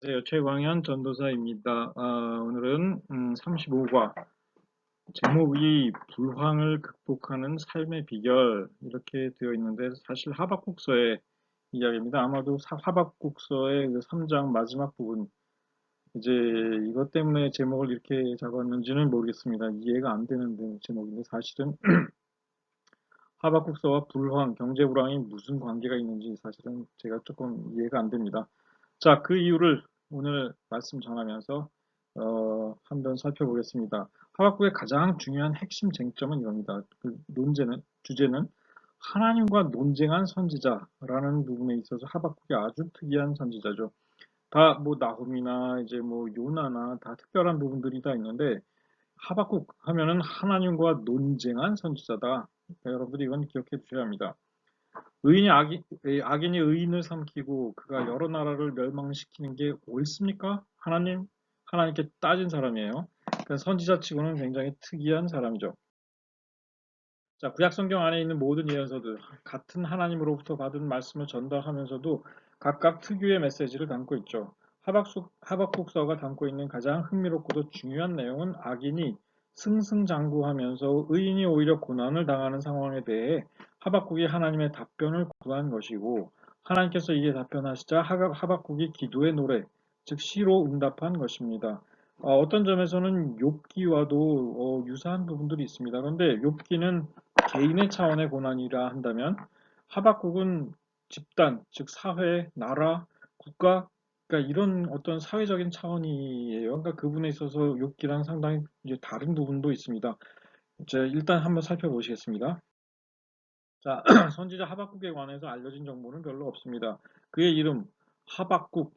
네, 최광현 전도사입니다. 오늘은 35과 제목이 불황을 극복하는 삶의 비결 이렇게 되어 있는데 사실 하박국서의 이야기입니다. 아마도 하박국서의 그 3장 마지막 부분 이제 이것 때문에 제목을 이렇게 잡았는지는 모르겠습니다. 이해가 안 되는 제목인데 사실은 하박국서와 불황, 경제 불황이 무슨 관계가 있는지 사실은 제가 조금 이해가 안 됩니다. 자, 그 이유를 오늘 말씀 전하면서 한번 살펴보겠습니다. 하박국의 가장 중요한 핵심 쟁점은 이겁니다. 그 주제는 하나님과 논쟁한 선지자라는 부분에 있어서 하박국이 아주 특이한 선지자죠. 다 뭐 나훔이나 이제 뭐 요나나 다 특별한 부분들이 다 있는데 하박국 하면은 하나님과 논쟁한 선지자다. 그러니까 여러분들이 이건 기억해 주셔야 합니다. 악인이 의인을 삼키고 그가 여러 나라를 멸망시키는 게 옳습니까? 하나님께 따진 사람이에요. 그러니까 선지자치고는 굉장히 특이한 사람이죠. 자, 구약 성경 안에 있는 모든 예언서들 같은 하나님으로부터 받은 말씀을 전달하면서도 각각 특유의 메시지를 담고 있죠. 하박국서가 담고 있는 가장 흥미롭고도 중요한 내용은 악인이 승승장구하면서 의인이 오히려 고난을 당하는 상황에 대해 하박국이 하나님의 답변을 구한 것이고 하나님께서 이에 답변하시자 하박국이 기도의 노래, 즉 시로 응답한 것입니다. 어떤 점에서는 욥기와도 유사한 부분들이 있습니다. 그런데 욥기는 개인의 차원의 고난이라 한다면 하박국은 집단, 즉 사회, 나라, 국가, 그러니까 이런 어떤 사회적인 차원이에요. 그러니까 그 부분에 있어서 욥기랑 상당히 이제 다른 부분도 있습니다. 자, 일단 한번 살펴보시겠습니다. 자, 선지자 하박국에 관해서 알려진 정보는 별로 없습니다. 그의 이름 하박국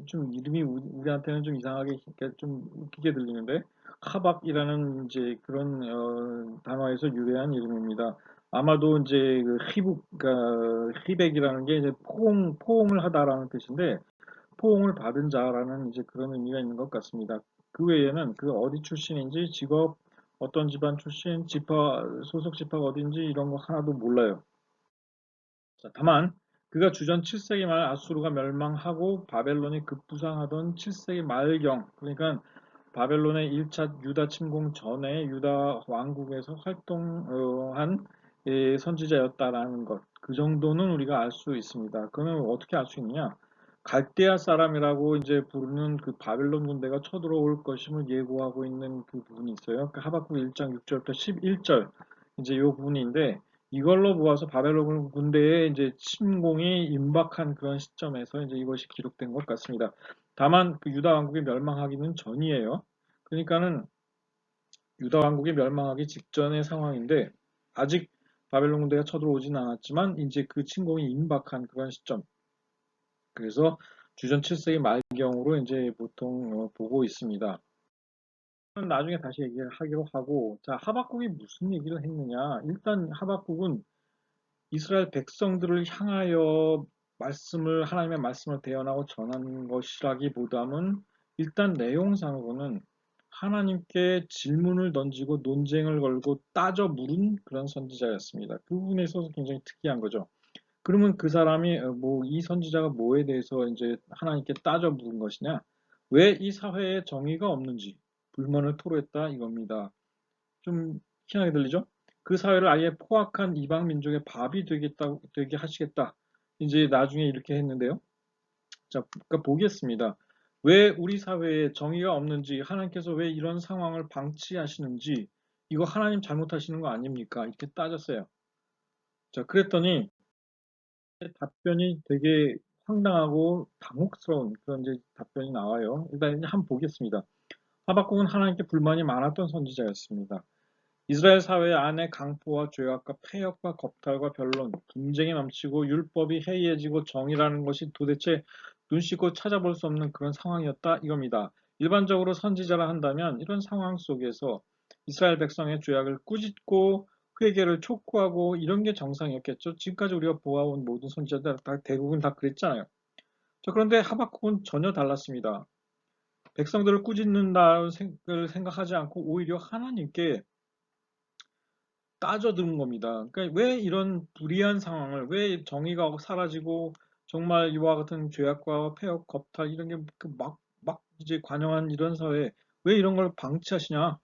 좀 이름이 우리한테는 좀 이상하게 그러니까 좀 웃기게 들리는데 하박이라는 이제 그런 단어에서 유래한 이름입니다. 아마도 이제 그 그러니까 히백이라는 게 이제 포옹을 하다라는 뜻인데 포옹을 받은 자라는 이제 그런 의미가 있는 것 같습니다. 그 외에는 그 어디 출신인지 직업 어떤 집안 출신, 소속 지파가 어딘지 이런 거 하나도 몰라요. 자, 다만 그가 주전 7세기 말 아수르가 멸망하고 바벨론이 급부상하던 7세기 말경, 그러니까 바벨론의 1차 유다 침공 전에 유다 왕국에서 활동한 선지자였다라는 것. 그 정도는 우리가 알 수 있습니다. 그러면 어떻게 알 수 있느냐? 갈대아 사람이라고 이제 부르는 그 바벨론 군대가 쳐들어올 것임을 예고하고 있는 그 부분이 있어요. 그 하박국 1장 6절부터 11절 이제 이 부분인데 이걸로 보아서 바벨론 군대의 이제 침공이 임박한 그런 시점에서 이제 이것이 기록된 것 같습니다. 다만 그 유다 왕국이 멸망하기는 전이에요. 그러니까는 유다 왕국이 멸망하기 직전의 상황인데 아직 바벨론 군대가 쳐들어오진 않았지만 이제 그 침공이 임박한 그런 시점. 그래서 주전 7세기 말경으로 이제 보통 보고 있습니다. 나중에 다시 얘기를 하기로 하고, 자, 하박국이 무슨 얘기를 했느냐? 일단 하박국은 이스라엘 백성들을 향하여 하나님의 말씀을 대언하고 전한 것이라기보다는 일단 내용상으로는 하나님께 질문을 던지고 논쟁을 걸고 따져 물은 그런 선지자였습니다. 그 부분에 있어서 굉장히 특이한 거죠. 그러면 그 사람이 이 선지자가 뭐에 대해서 이제 하나님께 따져 물은 것이냐? 왜 이 사회에 정의가 없는지 불만을 토로했다 이겁니다. 좀 희한하게 들리죠? 그 사회를 아예 포악한 이방 민족의 밥이 되게 하시겠다. 이제 나중에 이렇게 했는데요. 자, 그러니까 보겠습니다. 왜 우리 사회에 정의가 없는지, 하나님께서 왜 이런 상황을 방치하시는지, 이거 하나님 잘못하시는 거 아닙니까? 이렇게 따졌어요. 자, 그랬더니 답변이 되게 황당하고 당혹스러운 그런 이제 답변이 나와요. 일단 한번 보겠습니다. 하박국은 하나님께 불만이 많았던 선지자였습니다. 이스라엘 사회 안에 강포와 죄악과 폐역과 겁탈과 변론, 분쟁이 넘치고 율법이 해이해지고 정의라는 것이 도대체 눈 씻고 찾아볼 수 없는 그런 상황이었다 이겁니다. 일반적으로 선지자라 한다면 이런 상황 속에서 이스라엘 백성의 죄악을 꾸짖고 회개를 촉구하고 이런 게 정상이었겠죠. 지금까지 우리가 보아온 모든 선지자들 대부분 다 그랬잖아요. 자, 그런데 하박국은 전혀 달랐습니다. 백성들을 꾸짖는다는 생각하지 않고 오히려 하나님께 따져드는 겁니다. 그러니까 왜 이런 불이한 상황을, 왜 정의가 사라지고 정말 이와 같은 죄악과 폐역, 겁탈 이런 게 막 이제 관영한 이런 사회에 왜 이런 걸 방치하시냐?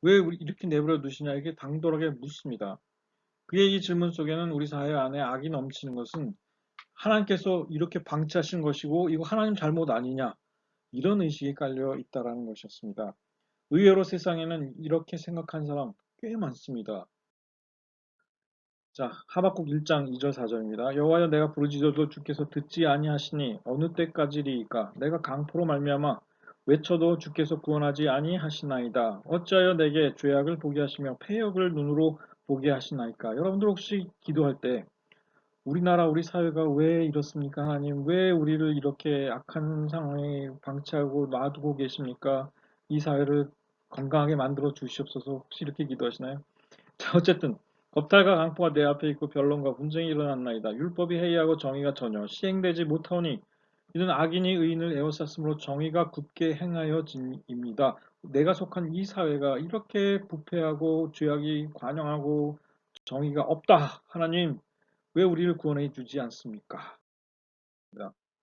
왜 우리 이렇게 내버려 두시냐? 이렇게 당돌하게 묻습니다. 그의 이 질문 속에는 우리 사회 안에 악이 넘치는 것은 하나님께서 이렇게 방치하신 것이고 이거 하나님 잘못 아니냐? 이런 의식이 깔려 있다라는 것이었습니다. 의외로 세상에는 이렇게 생각한 사람 꽤 많습니다. 자, 하박국 1장 2절 4절입니다. 여호와여 내가 부르짖어도 주께서 듣지 아니하시니 어느 때까지리이까 내가 강포로 말미암아 외쳐도 주께서 구원하지 아니하시나이다. 어찌하여 내게 죄악을 보게 하시며 패역을 눈으로 보게 하시나이까. 여러분들 혹시 기도할 때 우리나라 우리 사회가 왜 이렇습니까? 하나님 왜 우리를 이렇게 악한 상황에 방치하고 놔두고 계십니까? 이 사회를 건강하게 만들어 주시옵소서. 혹시 이렇게 기도하시나요? 자, 어쨌든 겁탈과 강포가 내 앞에 있고 변론과 분쟁이 일어났나이다. 율법이 해이하고 정의가 전혀 시행되지 못하오니 이는 악인이 의인을 에워쌌으므로 정의가 굳게 행하여짐이다. 내가 속한 이 사회가 이렇게 부패하고 죄악이 관영하고 정의가 없다. 하나님 왜 우리를 구원해 주지 않습니까?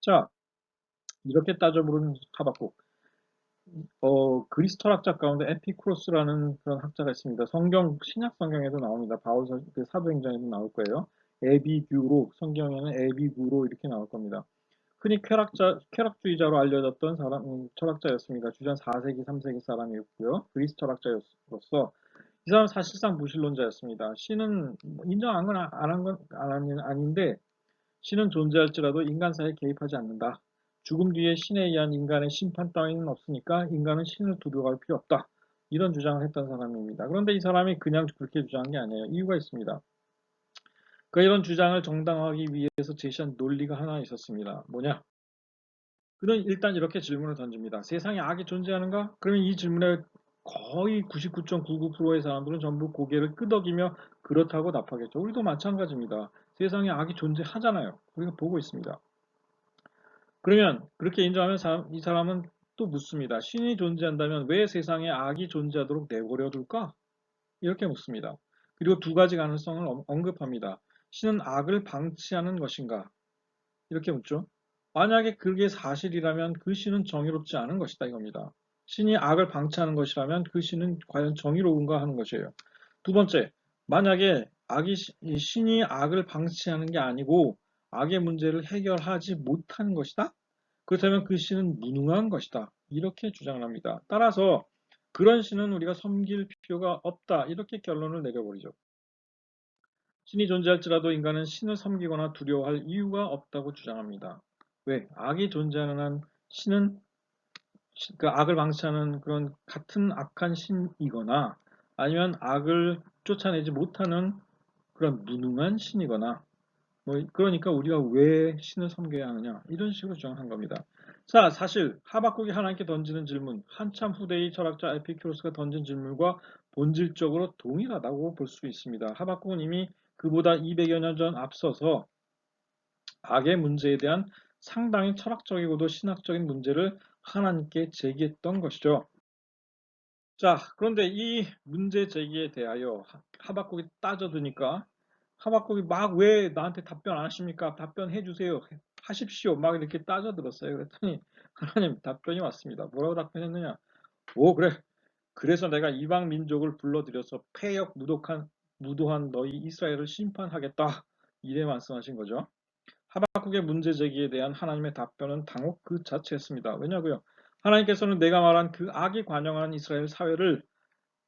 자, 이렇게 따져 부르는 하박국. 그리스 철학자 가운데 에피쿠로스라는 그런 학자가 있습니다. 신약 성경에도 나옵니다. 그 사도행전에도 나올 거예요. 에비규로, 성경에는 에비구로 이렇게 나올 겁니다. 흔히 쾌락주의자로 알려졌던 철학자였습니다. 주전 4세기, 3세기 사람이었고요. 그리스 철학자로서 이 사람은 사실상 무신론자였습니다. 신은 인정한 건 안 한 건 아닌데 신은 존재할지라도 인간 사회에 개입하지 않는다. 죽음 뒤에 신에 의한 인간의 심판 따위는 없으니까 인간은 신을 두려워할 필요 없다. 이런 주장을 했던 사람입니다. 그런데 이 사람이 그냥 그렇게 주장한 게 아니에요. 이유가 있습니다. 그가 이런 주장을 정당화하기 위해서 제시한 논리가 하나 있었습니다. 뭐냐? 그는 일단 이렇게 질문을 던집니다. 세상에 악이 존재하는가? 그러면 이 질문에 거의 99.99%의 사람들은 전부 고개를 끄덕이며 그렇다고 답하겠죠. 우리도 마찬가지입니다. 세상에 악이 존재하잖아요. 우리가 보고 있습니다. 그러면 그렇게 인정하면 이 사람은 또 묻습니다. 신이 존재한다면 왜 세상에 악이 존재하도록 내버려 둘까? 이렇게 묻습니다. 그리고 두 가지 가능성을 언급합니다. 신은 악을 방치하는 것인가? 이렇게 묻죠. 만약에 그게 사실이라면 그 신은 정의롭지 않은 것이다 이겁니다. 신이 악을 방치하는 것이라면 그 신은 과연 정의로운가 하는 것이에요. 두 번째, 만약에 신이 악을 방치하는 게 아니고 악의 문제를 해결하지 못하는 것이다? 그렇다면 그 신은 무능한 것이다. 이렇게 주장을 합니다. 따라서 그런 신은 우리가 섬길 필요가 없다. 이렇게 결론을 내려버리죠. 신이 존재할지라도 인간은 신을 섬기거나 두려워할 이유가 없다고 주장합니다. 왜? 악이 존재하는 한 신은 그 악을 방치하는 그런 같은 악한 신이거나 아니면 악을 쫓아내지 못하는 그런 무능한 신이거나 그러니까 우리가 왜 신을 섬겨야 하느냐 이런 식으로 주장한 겁니다. 자, 사실 하박국이 하나님께 던지는 질문, 한참 후대의 철학자 에피큐로스가 던진 질문과 본질적으로 동일하다고 볼 수 있습니다. 하박국은 이미 그보다 200여 년 전 앞서서 악의 문제에 대한 상당히 철학적이고도 신학적인 문제를 하나님께 제기했던 것이죠. 자, 그런데 이 문제 제기에 대하여 하박국이 따져드니까 하박국이 막 왜 나한테 답변 안 하십니까? 답변해 주세요. 하십시오. 막 이렇게 따져들었어요. 그랬더니 하나님 답변이 왔습니다. 뭐라고 답변했느냐? 오, 그래. 그래서 내가 이방 민족을 불러들여서 패역 무도한 너희 이스라엘을 심판하겠다. 이래 말씀하신 거죠. 하박국의 문제 제기에 대한 하나님의 답변은 당혹 그 자체였습니다. 왜냐고요? 하나님께서는 내가 말한 그 악이 관영한 이스라엘 사회를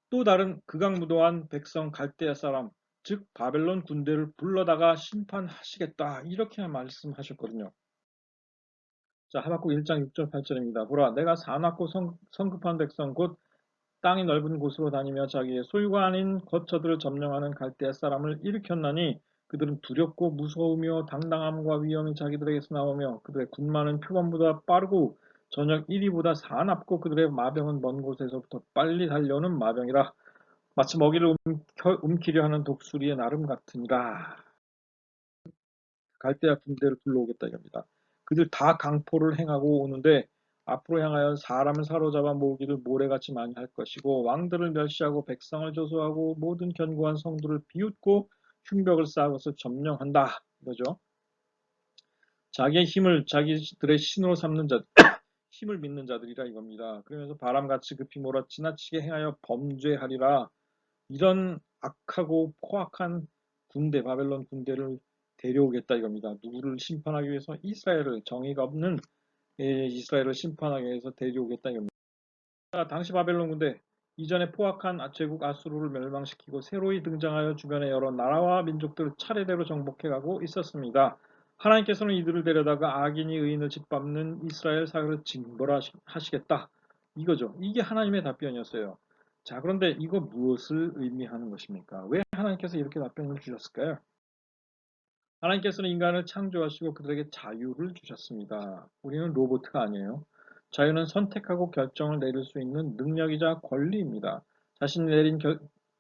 또 다른 극악무도한 백성 갈대아 사람, 즉 바벨론 군대를 불러다가 심판하시겠다. 이렇게 말씀하셨거든요. 자, 하박국 1장 6절 8절입니다. 보라, 내가 사납고 성급한 백성 곧 땅이 넓은 곳으로 다니며 자기의 소유가 아닌 거처들을 점령하는 갈대아 사람을 일으켰나니 그들은 두렵고 무서우며 당당함과 위험이 자기들에게서 나오며 그들의 군마는 표범보다 빠르고 저녁 1위보다 사납고 그들의 마병은 먼 곳에서부터 빨리 달려오는 마병이라 마치 먹이를 움키려 하는 독수리의 나름 같으니라. 갈대아 군대를 불러오겠다 이겁니다. 그들 다 강포를 행하고 오는데 앞으로 향하여 사람을 사로잡아 모으기를 모래같이 많이 할 것이고 왕들을 멸시하고 백성을 조소하고 모든 견고한 성들을 비웃고 흉벽을 쌓아 것을 점령한다. 이거죠. 자기의 힘을 자기들의 신으로 삼는 자, 힘을 믿는 자들이라 이겁니다. 그러면서 바람같이 급히 몰아 지나치게 행하여 범죄하리라. 이런 악하고 포악한 군대, 바벨론 군대를 데려오겠다 이겁니다. 누구를 심판하기 위해서? 이스라엘을, 정의가 없는 이스라엘을 심판하기 위해서 데려오겠다 이겁니다. 자, 당시 바벨론 군대, 이전에 포악한 제국 아수르를 멸망시키고 새로이 등장하여 주변의 여러 나라와 민족들을 차례대로 정복해가고 있었습니다. 하나님께서는 이들을 데려다가 악인이 의인을 짓밟는 이스라엘 사회를 징벌하시겠다. 이거죠. 이게 하나님의 답변이었어요. 자, 그런데 이거 무엇을 의미하는 것입니까? 왜 하나님께서 이렇게 답변을 주셨을까요? 하나님께서는 인간을 창조하시고 그들에게 자유를 주셨습니다. 우리는 로봇가 아니에요. 자유는 선택하고 결정을 내릴 수 있는 능력이자 권리입니다. 자신이 내린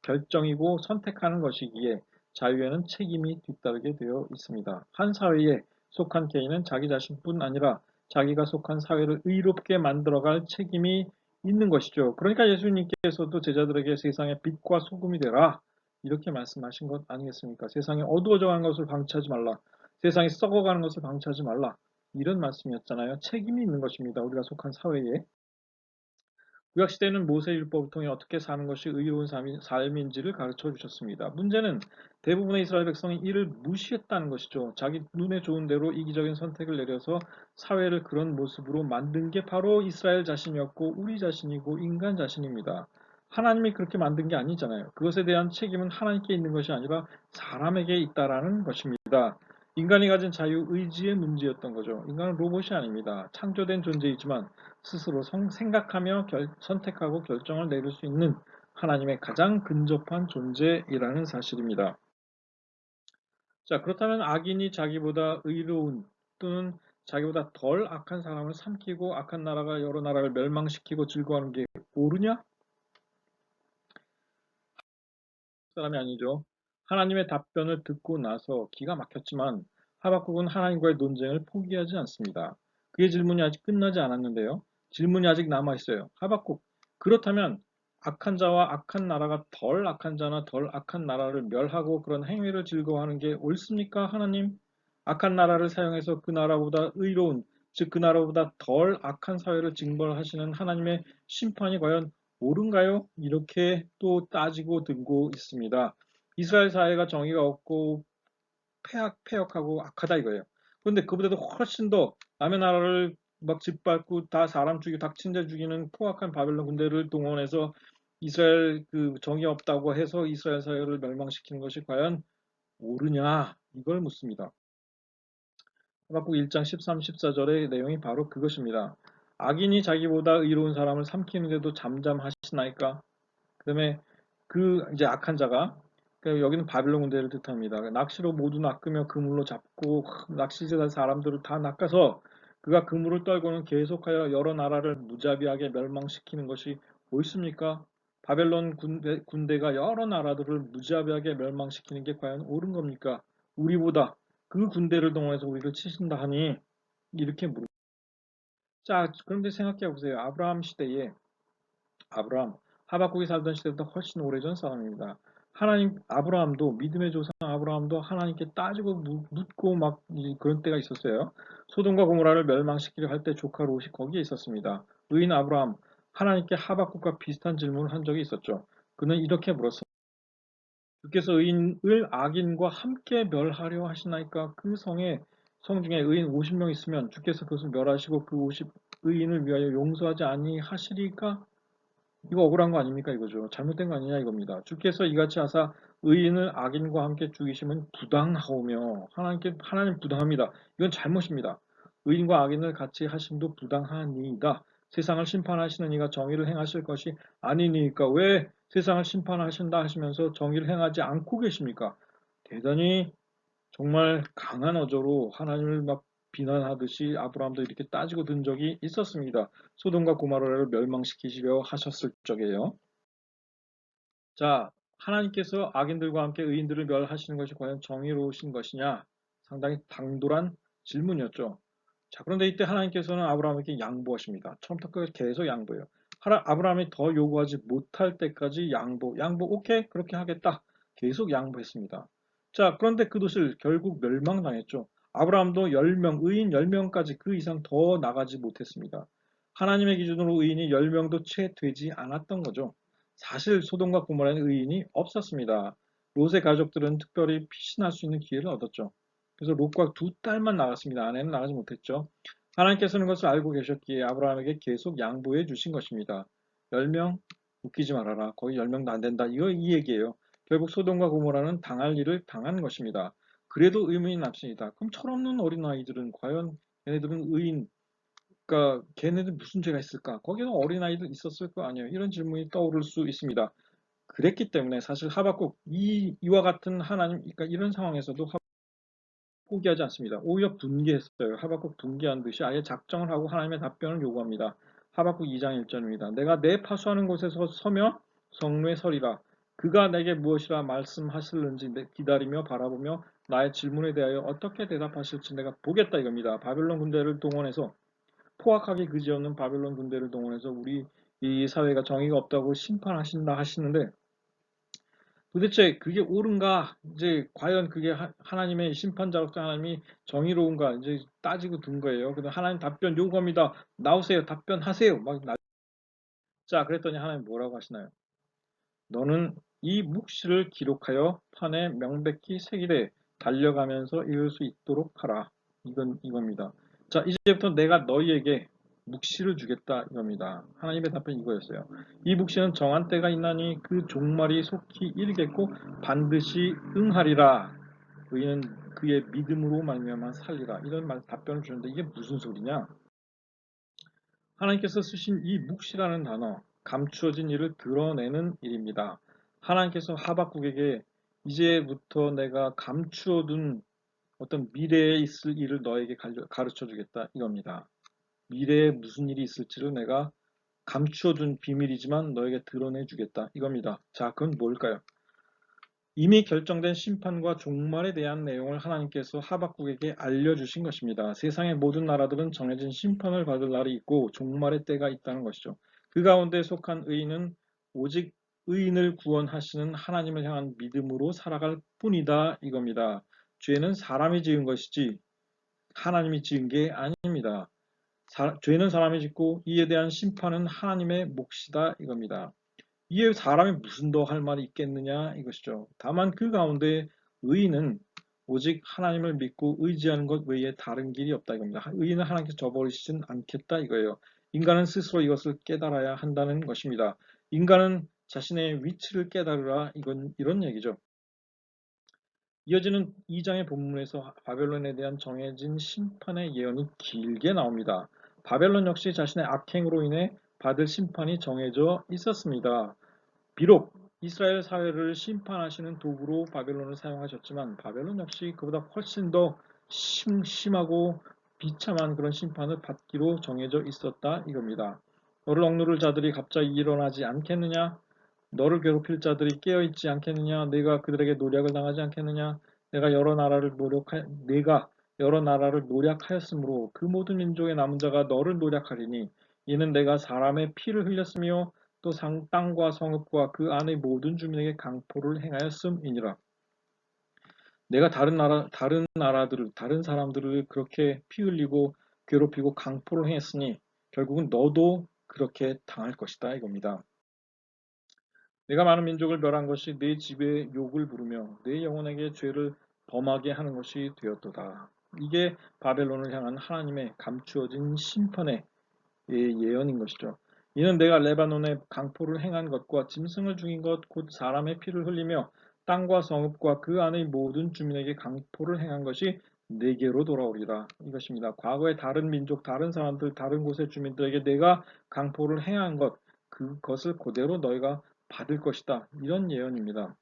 결정이고 선택하는 것이기에 자유에는 책임이 뒤따르게 되어 있습니다. 한 사회에 속한 개인은 자기 자신뿐 아니라 자기가 속한 사회를 의롭게 만들어갈 책임이 있는 것이죠. 그러니까 예수님께서도 제자들에게 세상의 빛과 소금이 되라. 이렇게 말씀하신 것 아니겠습니까? 세상에 어두워져가는 것을 방치하지 말라. 세상에 썩어가는 것을 방치하지 말라. 이런 말씀이었잖아요. 책임이 있는 것입니다. 우리가 속한 사회에. 구약시대는 모세율법을 통해 어떻게 사는 것이 의로운 삶인지를 가르쳐 주셨습니다. 문제는 대부분의 이스라엘 백성이 이를 무시했다는 것이죠. 자기 눈에 좋은 대로 이기적인 선택을 내려서 사회를 그런 모습으로 만든 게 바로 이스라엘 자신이었고 우리 자신이고 인간 자신입니다. 하나님이 그렇게 만든 게 아니잖아요. 그것에 대한 책임은 하나님께 있는 것이 아니라 사람에게 있다라는 것입니다. 인간이 가진 자유 의지의 문제였던 거죠. 인간은 로봇이 아닙니다. 창조된 존재이지만 스스로 생각하며 선택하고 결정을 내릴 수 있는 하나님의 가장 근접한 존재이라는 사실입니다. 자, 그렇다면 악인이 자기보다 의로운 또는 자기보다 덜 악한 사람을 삼키고 악한 나라가 여러 나라를 멸망시키고 즐거워하는 게 옳으냐? 사람이 아니죠. 하나님의 답변을 듣고 나서 기가 막혔지만 하박국은 하나님과의 논쟁을 포기하지 않습니다. 그의 질문이 아직 끝나지 않았는데요. 질문이 아직 남아있어요. 하박국, 그렇다면 악한 자와 악한 나라가 덜 악한 자나 덜 악한 나라를 멸하고 그런 행위를 즐거워하는 게 옳습니까? 하나님? 악한 나라를 사용해서 그 나라보다 의로운, 즉 그 나라보다 덜 악한 사회를 징벌하시는 하나님의 심판이 과연 옳은가요? 이렇게 또 따지고 들고 있습니다. 이스라엘 사회가 정의가 없고 폐역하고 악하다 이거예요. 그런데 그보다도 훨씬 더 남의 나라를 막 짓밟고 다 사람 죽이고 닥친 데 죽이는 포악한 바벨론 군대를 동원해서 이스라엘 그 정의 없다고 해서 이스라엘 사회를 멸망시키는 것이 과연 옳으냐 이걸 묻습니다. 하박국 1장 13, 14절의 내용이 바로 그것입니다. 악인이 자기보다 의로운 사람을 삼키는데도 잠잠하시나이까? 그다음에 그 이제 악한 자가 그러니까 여기는 바빌론 군대를 뜻합니다. 낚시로 모두 낚으며 그물로 잡고 낚시자 사람들을 다 낚아서 그가 그물을 떨고는 계속하여 여러 나라를 무자비하게 멸망시키는 것이 옳습니까? 바벨론 군대가 여러 나라들을 무자비하게 멸망시키는 게 과연 옳은 겁니까? 우리보다 그 군대를 동원해서 우리를 치신다 하니 이렇게 물습니다. 자, 그런데 생각해 보세요. 아브라함 시대에 아브라함, 하박국이 살던 시대보다 훨씬 오래전 사람입니다. 하나님, 아브라함도, 믿음의 조상 아브라함도 하나님께 따지고 묻고 막 그런 때가 있었어요. 소돔과 고모라를 멸망시키려 할 때 조카 롯이 거기에 있었습니다. 의인 아브라함, 하나님께 하박국과 비슷한 질문을 한 적이 있었죠. 그는 이렇게 물었습니다. 주께서 의인을 악인과 함께 멸하려 하시나이까? 그 성 중에 의인 50명 있으면 주께서 그것을 멸하시고 그 50 의인을 위하여 용서하지 아니하시리까? 이거 억울한 거 아닙니까 이거죠. 잘못된 거 아니냐 이겁니다. 주께서 이같이 하사 의인을 악인과 함께 죽이시면 부당하오며 하나님 부당합니다. 이건 잘못입니다. 의인과 악인을 같이 하심도 부당하니이다. 세상을 심판하시는 이가 정의를 행하실 것이 아니니까 왜 세상을 심판하신다 하시면서 정의를 행하지 않고 계십니까? 대단히 정말 강한 어조로 하나님을 막 비난하듯이 아브라함도 이렇게 따지고 든 적이 있었습니다. 소돔과 고모라를 멸망시키시려 하셨을 적에요. 자, 하나님께서 악인들과 함께 의인들을 멸하시는 것이 과연 정의로우신 것이냐? 상당히 당돌한 질문이었죠. 자, 그런데 이때 하나님께서는 아브라함에게 양보하십니다. 처음부터 끝까지 계속 양보해요. 아브라함이 더 요구하지 못할 때까지 양보, 오케이, 그렇게 하겠다. 계속 양보했습니다. 자, 그런데 그 도시를 결국 멸망당했죠. 아브라함도 10명, 의인 10명까지 그 이상 더 나가지 못했습니다. 하나님의 기준으로 의인이 10명도 채 되지 않았던 거죠. 사실 소돔과 고모라는 의인이 없었습니다. 롯의 가족들은 특별히 피신할 수 있는 기회를 얻었죠. 그래서 롯과 두 딸만 나갔습니다. 아내는 나가지 못했죠. 하나님께서는 그것을 알고 계셨기에 아브라함에게 계속 양보해 주신 것입니다. 10명 웃기지 말아라. 거의 10명도 안 된다. 이 얘기예요. 결국 소돔과 고모라는 당할 일을 당한 것입니다. 그래도 의문이 남습니다. 그럼 철없는 어린아이들은 과연 걔네들은 의인, 그러니까 걔네들 무슨 죄가 있을까? 거기에는 어린아이들 있었을 거 아니에요. 이런 질문이 떠오를 수 있습니다. 그랬기 때문에 사실 하박국 이와 같은 하나님, 그러니까 이런 상황에서도 포기하지 않습니다. 오히려 분개했어요. 하박국 분개한 듯이 아예 작정을 하고 하나님의 답변을 요구합니다. 하박국 2장 1절입니다. 내가 내 파수하는 곳에서 서며 성루에 서리라. 그가 내게 무엇이라 말씀하실는지 기다리며 바라보며 나의 질문에 대하여 어떻게 대답하실지 내가 보겠다 이겁니다. 바벨론 군대를 동원해서 포악하게 그지없는 바벨론 군대를 동원해서 우리 이 사회가 정의가 없다고 심판하신다 하시는데 도대체 그게 옳은가? 이제 과연 그게 하나님의 심판자로서 하나님이 정의로운가? 이제 따지고 든 거예요. 근데 하나님 답변 요구합니다. 나오세요. 답변하세요. 자, 그랬더니 하나님 뭐라고 하시나요? 너는 이 묵시를 기록하여 판에 명백히 새기되 달려가면서 읽을 수 있도록 하라. 이겁니다. 자, 이제부터 내가 너희에게 묵시를 주겠다 이겁니다. 하나님의 답변이 이거였어요. 이 묵시는 정한 때가 있나니 그 종말이 속히 이르겠고 반드시 응하리라. 의인은 그의 믿음으로 말미암아 살리라. 이런 답변을 주는데 이게 무슨 소리냐? 하나님께서 쓰신 이 묵시라는 단어, 감추어진 일을 드러내는 일입니다. 하나님께서 하박국에게 이제부터 내가 감추어둔 어떤 미래에 있을 일을 너에게 가르쳐 주겠다 이겁니다. 미래에 무슨 일이 있을지를 내가 감추어둔 비밀이지만 너에게 드러내 주겠다 이겁니다. 자, 그건 뭘까요? 이미 결정된 심판과 종말에 대한 내용을 하나님께서 하박국에게 알려주신 것입니다. 세상의 모든 나라들은 정해진 심판을 받을 날이 있고 종말의 때가 있다는 것이죠. 그 가운데 속한 의인은 오직 의인을 구원하시는 하나님을 향한 믿음으로 살아갈 뿐이다 이겁니다. 죄는 사람이 지은 것이지 하나님이 지은 게 아닙니다. 죄는 사람이 짓고 이에 대한 심판은 하나님의 몫이다 이겁니다. 이에 사람이 무슨 더 할 말이 있겠느냐 이것이죠. 다만 그 가운데 의인은 오직 하나님을 믿고 의지하는 것 외에 다른 길이 없다 이겁니다. 의인은 하나님께서 저버리시진 않겠다 이거예요. 인간은 스스로 이것을 깨달아야 한다는 것입니다. 인간은 자신의 위치를 깨달으라 이런 얘기죠. 이어지는 2장의 본문에서 바벨론에 대한 정해진 심판의 예언이 길게 나옵니다. 바벨론 역시 자신의 악행으로 인해 받을 심판이 정해져 있었습니다. 비록 이스라엘 사회를 심판하시는 도구로 바벨론을 사용하셨지만 바벨론 역시 그보다 훨씬 더 심하고 비참한 그런 심판을 받기로 정해져 있었다 이겁니다. 너를 억누를 자들이 갑자기 일어나지 않겠느냐? 너를 괴롭힐 자들이 깨어있지 않겠느냐? 내가 그들에게 노략을 당하지 않겠느냐? 내가 여러 나라를 노략하였으므로 그 모든 민족의 남은 자가 너를 노략하리니 이는 내가 사람의 피를 흘렸으며 또 땅과 성읍과 그 안의 모든 주민에게 강포를 행하였음이니라. 내가 다른 사람들을 그렇게 피 흘리고 괴롭히고 강포를 행했으니 결국은 너도 그렇게 당할 것이다 이겁니다. 내가 많은 민족을 멸한 것이 내 집에 욕을 부르며 내 영혼에게 죄를 범하게 하는 것이 되었도다. 이게 바벨론을 향한 하나님의 감추어진 심판의 예언인 것이죠. 이는 내가 레바논에 강포를 행한 것과 짐승을 죽인 것 곧 사람의 피를 흘리며 땅과 성읍과 그 안의 모든 주민에게 강포를 행한 것이 내게로 돌아오리라. 이것입니다. 과거의 다른 민족, 다른 사람들, 다른 곳의 주민들에게 내가 강포를 행한 것, 그것을 그대로 너희가 받을 것이다. 이런 예언입니다.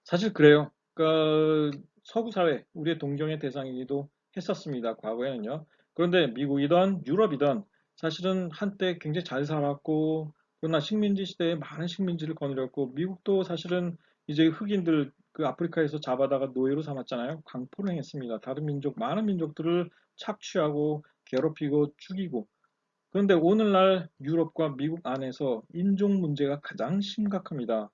사실 그래요. 그러니까 서구 사회, 우리의 동경의 대상이기도 했었습니다. 과거에는요. 그런데 미국이든 유럽이든 사실은 한때 굉장히 잘 살았고 그러나 식민지 시대에 많은 식민지를 거느렸고 미국도 사실은 이제 흑인들 그 아프리카에서 잡아다가 노예로 삼았잖아요. 강포를 행했습니다. 다른 민족, 많은 민족들을 착취하고 괴롭히고 죽이고 그런데 오늘날 유럽과 미국 안에서 인종 문제가 가장 심각합니다.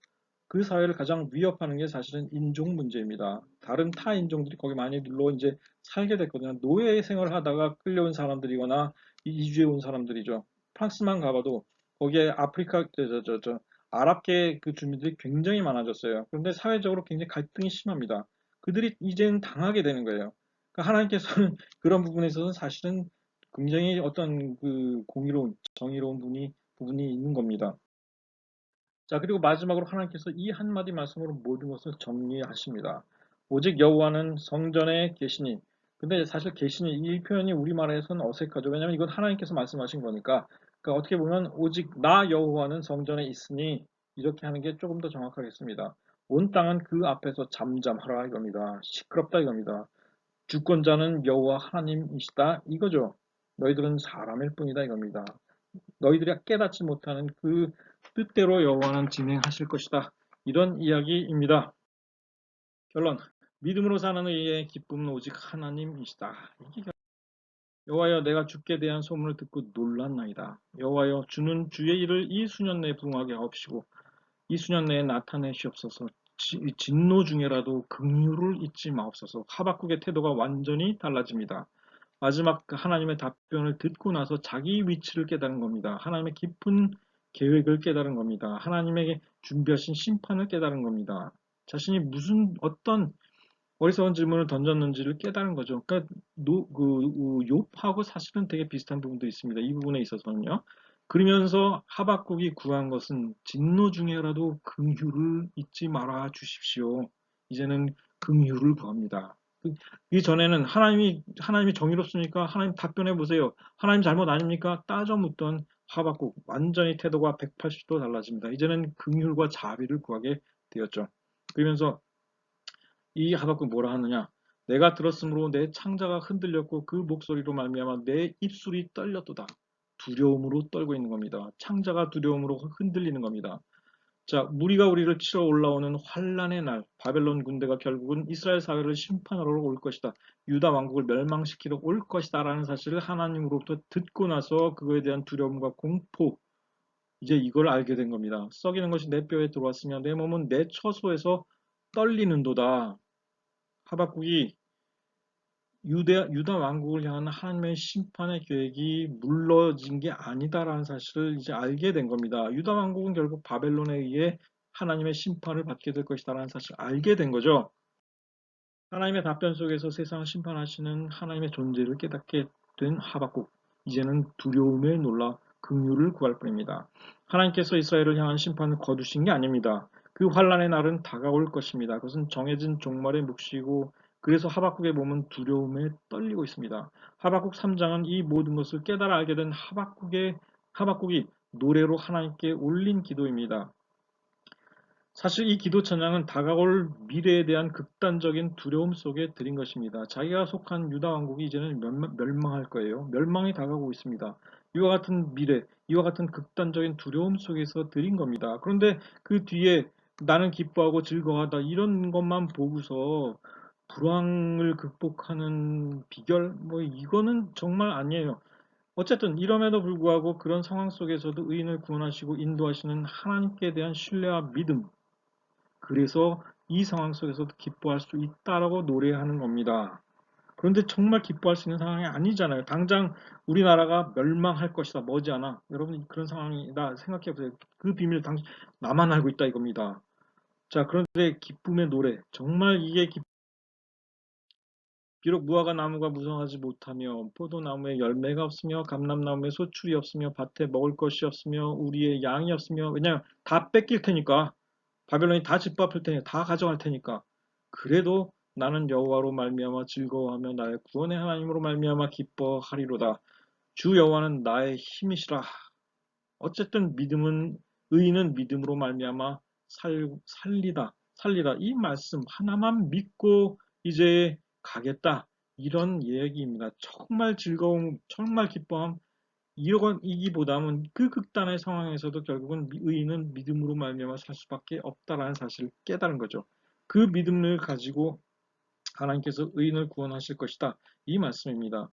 그 사회를 가장 위협하는 게 사실은 인종 문제입니다. 다른 타 인종들이 거기 많이 눌러 이제 살게 됐거든요. 노예 생활을 하다가 끌려온 사람들이거나 이주해 온 사람들이죠. 프랑스만 가봐도 거기에 아프리카, 아랍계 그 주민들이 굉장히 많아졌어요. 그런데 사회적으로 굉장히 갈등이 심합니다. 그들이 이제는 당하게 되는 거예요. 그러니까 하나님께서는 그런 부분에 있어서 사실은 굉장히 어떤 그 공의로운, 정의로운 부분이 있는 겁니다. 자, 그리고 마지막으로 하나님께서 이 한마디 말씀으로 모든 것을 정리하십니다. 오직 여호와는 성전에 계시니. 근데 사실 계시니 이 표현이 우리말에서는 어색하죠. 왜냐하면 이건 하나님께서 말씀하신 거니까. 그러니까 어떻게 보면 오직 나 여호와는 성전에 있으니 이렇게 하는 게 조금 더 정확하겠습니다. 온 땅은 그 앞에서 잠잠하라 이겁니다. 시끄럽다 이겁니다. 주권자는 여호와 하나님이시다 이거죠. 너희들은 사람일 뿐이다 이겁니다. 너희들이 깨닫지 못하는 그 뜻대로 여호와는 진행하실 것이다. 이런 이야기입니다. 결론. 믿음으로 사는 의의 기쁨은 오직 하나님이시다. 여호와여 내가 주께 대한 소문을 듣고 놀랐나이다. 여호와여 주는 주의 일을 이 수년 내에 부응하게 하옵시고 이 수년 내에 나타내시옵소서. 진노 중에라도 긍휼을 잊지 마옵소서. 하박국의 태도가 완전히 달라집니다. 마지막 하나님의 답변을 듣고 나서 자기 위치를 깨달은 겁니다. 하나님의 깊은 계획을 깨달은 겁니다. 하나님에게 준비하신 심판을 깨달은 겁니다. 자신이 무슨 어떤 어리석은 질문을 던졌는지를 깨달은 거죠. 그러니까 욥하고 사실은 되게 비슷한 부분도 있습니다. 이 부분에 있어서는요. 그러면서 하박국이 구한 것은 진노 중에라도 긍휼을 잊지 말아 주십시오. 이제는 긍휼을 구합니다. 이전에는 하나님이 정의롭습니까? 하나님 답변해 보세요. 하나님 잘못 아닙니까? 따져 묻던 하박국 완전히 태도가 180도 달라집니다. 이제는 긍휼과 자비를 구하게 되었죠. 그러면서 이 하박국 뭐라 하느냐? 내가 들었으므로 내 창자가 흔들렸고 그 목소리로 말미암아 내 입술이 떨렸도다. 두려움으로 떨고 있는 겁니다. 창자가 두려움으로 흔들리는 겁니다. 자, 무리가 우리를 치러 올라오는 환란의 날, 바벨론 군대가 결국은 이스라엘 사회를 심판하러 올 것이다. 유다 왕국을 멸망시키러 올 것이다라는 사실을 하나님으로부터 듣고 나서 그거에 대한 두려움과 공포, 이제 이걸 알게 된 겁니다. 썩이는 것이 내 뼈에 들어왔으며 내 몸은 내 처소에서 떨리는도다. 하박국이 유다 왕국을 향한 하나님의 심판의 계획이 물러진 게 아니다라는 사실을 이제 알게 된 겁니다. 유다 왕국은 결국 바벨론에 의해 하나님의 심판을 받게 될 것이다라는 사실을 알게 된 거죠. 하나님의 답변 속에서 세상을 심판하시는 하나님의 존재를 깨닫게 된 하박국. 이제는 두려움에 놀라 긍휼을 구할 뿐입니다. 하나님께서 이스라엘을 향한 심판을 거두신 게 아닙니다. 그 환란의 날은 다가올 것입니다. 그것은 정해진 종말의 몫이고 그래서 하박국의 몸은 두려움에 떨리고 있습니다. 하박국 3장은 이 모든 것을 깨달아 알게 된 하박국이 노래로 하나님께 올린 기도입니다. 사실 이 기도 찬양은 다가올 미래에 대한 극단적인 두려움 속에 드린 것입니다. 자기가 속한 유다 왕국이 이제는 멸망할 거예요. 멸망이 다가오고 있습니다. 이와 같은 미래, 이와 같은 극단적인 두려움 속에서 드린 겁니다. 그런데 그 뒤에 나는 기뻐하고 즐거워하다 이런 것만 보고서 불황을 극복하는 비결, 뭐 이거는 정말 아니에요. 어쨌든 이럼에도 불구하고 그런 상황 속에서도 의인을 구원하시고 인도하시는 하나님께 대한 신뢰와 믿음, 그래서 이 상황 속에서도 기뻐할 수 있다라고 노래하는 겁니다. 그런데 정말 기뻐할 수 있는 상황이 아니잖아요. 당장 우리나라가 멸망할 것이다. 머지않아. 여러분 그런 상황이다 생각해 보세요. 그 비밀 나만 알고 있다 이겁니다. 자, 그런데 기쁨의 노래. 정말 이게 비록 무화과 나무가 무성하지 못하며 포도나무에 열매가 없으며 감람나무에 소출이 없으며 밭에 먹을 것이 없으며 우리의 양이 없으며 왜냐하면 다 뺏길 테니까 바벨론이 다 짓밟을 테니 다 가져갈 테니까 그래도 나는 여호와로 말미암아 즐거워하며 나의 구원의 하나님으로 말미암아 기뻐하리로다. 주 여호와는 나의 힘이시라. 어쨌든 믿음은 의인은 믿음으로 말미암아 살리다 이 말씀 하나만 믿고 이제 가겠다 이런 얘기입니다. 정말 즐거움 정말 기뻐함 이기보다는 그 극단의 상황에서도 결국은 의인은 믿음으로 말미암아 살 수밖에 없다라는 사실을 깨달은 거죠. 그 믿음을 가지고 하나님께서 의인을 구원하실 것이다. 이 말씀입니다.